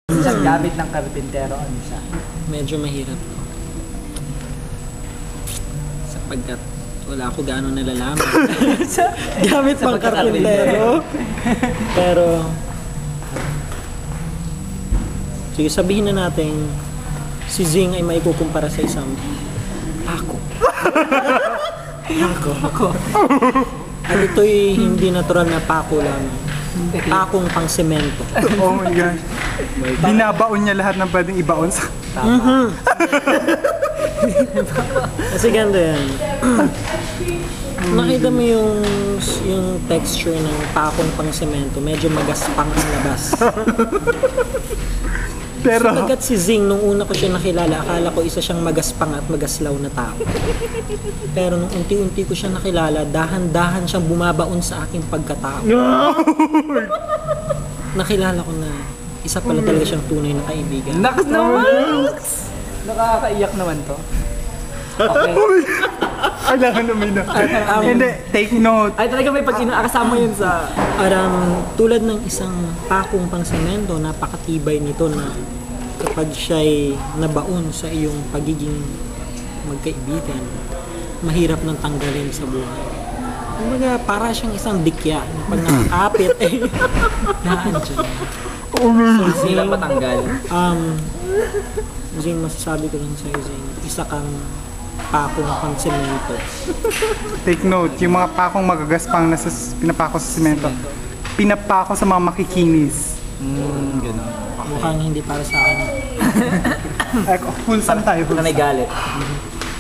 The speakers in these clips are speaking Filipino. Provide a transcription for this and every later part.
Isang gamit ng karpintero, ano siya? Medyo mahirap to. Sapagkat wala ako gaano nalalaman. Gamit pang karpintero. Pero, sige, sabihin na natin, si Zing ay maikukumpara sa isang ako. Ako. At ito'y hindi natural na pako lang. Pakong pang semento. Oh my gosh. Binabaon niya lahat ng pwedeng ibaon sa... Kasi ganda yan. Nakita mo yung texture ng pakong pang semento. Medyo magaspang ang labas. Pero... Sapagkat si Zing, nung una ko siya nakilala, akala ko isa siyang magaspang at magaslaw na tao. Pero nung unti-unti ko siya nakilala, dahan-dahan siyang bumabaon sa aking pagkatao. Nakilala ko na isa pala talaga siyang tunay na kaibigan. Nakas naman! Nakakaiyak naman to. Okay. Kailangan naman na. Hindi, take note. Ay talaga may pag-kasama yun sa... Tulad ng isang pakong pang semento, napakatibay nito na kapag siya'y nabaon sa iyong pagiging magkaibigan, mahirap nang tanggalin sa buhay. Kumbaga, para siyang isang dikya na pag nakakapit, naandyan. Sila patanggal. Zing, masasabi ko lang sa'yo, Zing, isa kang pakong pang semento. Take note, yung mga pakong magagaspang na pinapako sa simento, pinapako sa mga makikinis. Ganun. Mukhang hindi para sa akin. Pulsan tayo. Na may galit.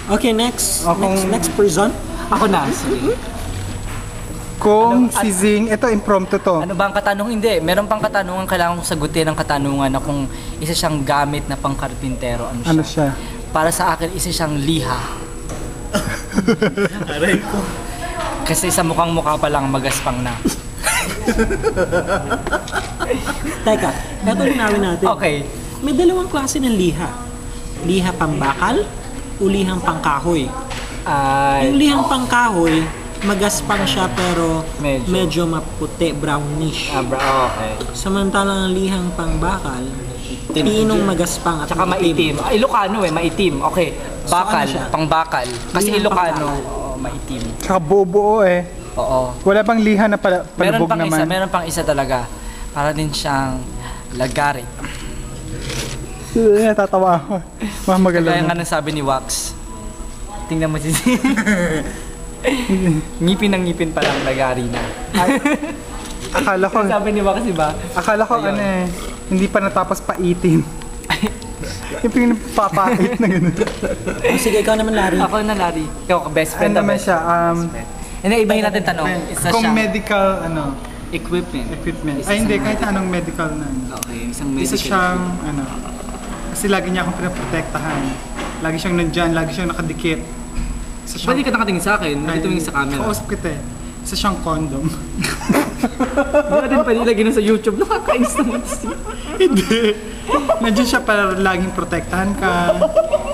Okay, next person. Ako na. Sige. Kung si Zing, ito impromptu to. Ano ba ang katanungan? Hindi. Meron pang katanungan. Kailangan kong sagutin ang katanungan na kung isa siyang gamit na pang karpintero. Ano siya? Para sa akin, isa siyang liha. Aray ko. Kasi sa mukhang-mukha pa lang magaspang na. Teka, ito linawin natin. Okay. May dalawang klase ng liha. Liha pambakal o lihang pangkahoy. Yung lihang pangkahoy, magaspang siya pero medyo maputi, brownish. Okay. Samantalang ang lihang pangbakal, pinong magaspang at Tsaka maitim. Ilocano maitim. Okay. Bakal, So, ano siya? pangbakal. Kasi Lihang Ilocano, pangkal. maitim. Tsaka buo eh. Oo. Wala bang liha na palubog naman? Meron pang isa talaga. Para din siyang lagarit. Natatawa ako. Kaya Magalang. nga nang sabi ni Wax. Tingnan mo si ngipin ng ngipin pa lang lagari na. Akala ko, Sabi ni Wax, diba? akala ko Ayun. hindi pa natapos paitin. Yung pinapapait na gano'n. Sige, ikaw naman, Larry. Ako na, Larry. Ikaw, best friend Ano naman siya? Hindi, ibahin natin tanong. Isa Kung siyang medical, equipment. Ay hindi, kahit anong medical na. Okay, isang Isa medical. siyang, kasi lagi niya akong pinaprotektahan. Lagi siyang nandyan, lagi siyang nakadikit. Isa Pwede ka nakatingin sa akin, hindi tumingin sa camera. Kausap kita eh. Isa siyang condom. Hindi natin pwede ilagay na sa YouTube. Nakakainis naman. Hindi. Nandiyan siya para laging protektahan ka.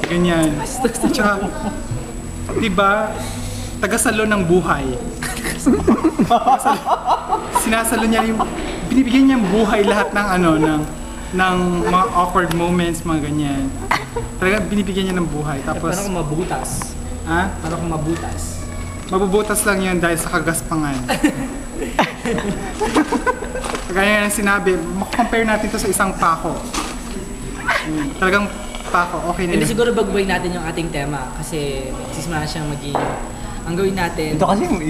Ganyan. Tsaka, diba, tagasalo ng buhay. Sinasalo niya yung, binibigyan niya yung buhay lahat ng ng mga awkward moments, mga ganyan. Talaga binibigyan niya ng buhay. Tapos, Paano kung mabutas? ha? Paano kung mabutas? Mabubutas lang yun dahil sa kagaspangan. Kaya yung sinabi, compare natin to sa isang pako. Talagang pako, okay na Hindi yun. siguro baguhin natin yung ating tema kasi sismana siyang maging ang gawin natin. Ito kasi yung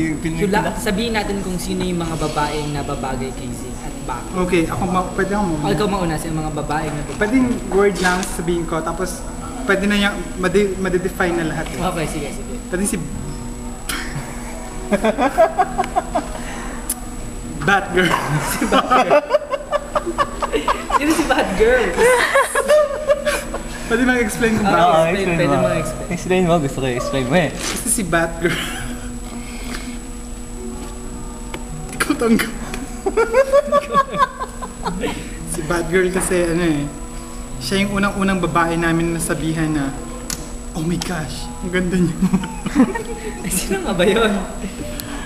Sabihin natin kung sino yung mga babaeng nababagay kay Zing at bakit. Okay, pwede ako O muna. ikaw mauna sa mga babaeng nababagay. Pwedeng word lang sabihin ko, tapos pwede na niya, madedefine na lahat. Okay, sige. Pwede si... Batgirl. Sino si bad girl? Pwede mag-explain kung Okay. bakit. Pwede mo explain. Explain mo, gusto ko i-explain mo eh. Kasi si Batgirl. Ikaw tanggap. Si Batgirl kasi siya yung unang-unang babae namin nasabihan na, oh my gosh, ang ganda niya. Sino nga ba yun?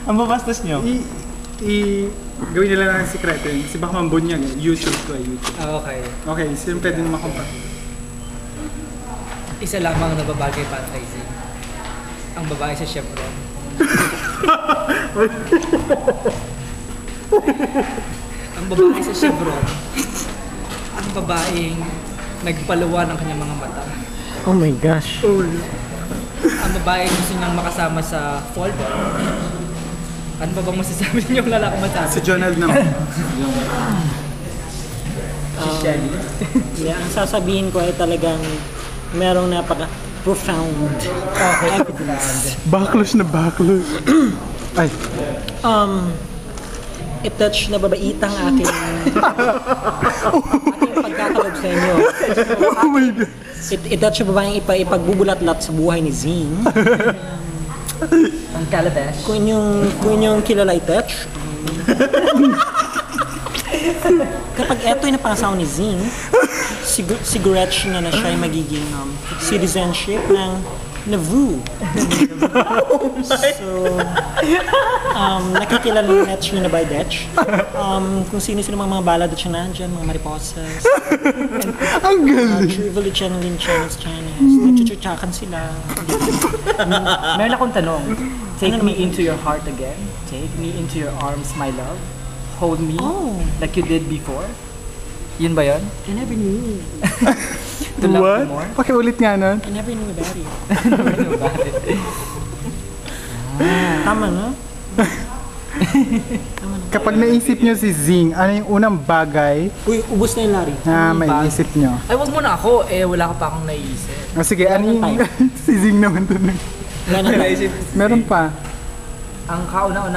Ang babastos nyo? gawin nila lang ng sikreto yun. Kasi baka mambunyag eh. YouTube to eh, YouTube. Okay. Okay, sino pwede na makumpara? Isa lamang na babagay para kay Zing. Ang babae sa Chevron. Ang babae sa Chevron. Ang babaeng nagpaluwa ng kanyang mga mata. Oh my gosh. Ang babae gusto niyang makasama sa fall. Ano ba bang masasabi niyo wala akong masabi? Si Jonald naman. Si Shelly. Yeah, ang sasabihin ko ay talagang merong profound evidence. Backlash na backlash. Ay. I-touch na babaitang aking pagkakalog sa inyo. Oh my God. I-touch na babaeng ipagbubulat-lat sa buhay ni Zing. Ang calabash. Kung inyong kilala i-touch, kapag eto'y napangasawa ni Zing, sigurate na siya ay magiging citizenship ng Nauvoo. So, nakikilala na nyo na by Dutch. Kung sino-sino mga balad at siya nandyan, mga mariposas. Ang galing. Trivial channeling channels. Nagchuchuchakan sila. Meron akong tanong. Take me into your heart again. Take me into your arms, my love. Hold me like you did before. Yun ba yun? I never knew. To love What? you more? Pakiulit nga nun. I never knew about it. Bakit? Tama na? Kapag naisip nyo si Zing, ano yung unang bagay Uy, ubos na yung Larry. na maiisip nyo? Ay, wag muna ako. Wala ka pa akong naiisip. O sige, ano yung si Zing naman dun? Wala na tayo. Meron pa. Ang kauna-una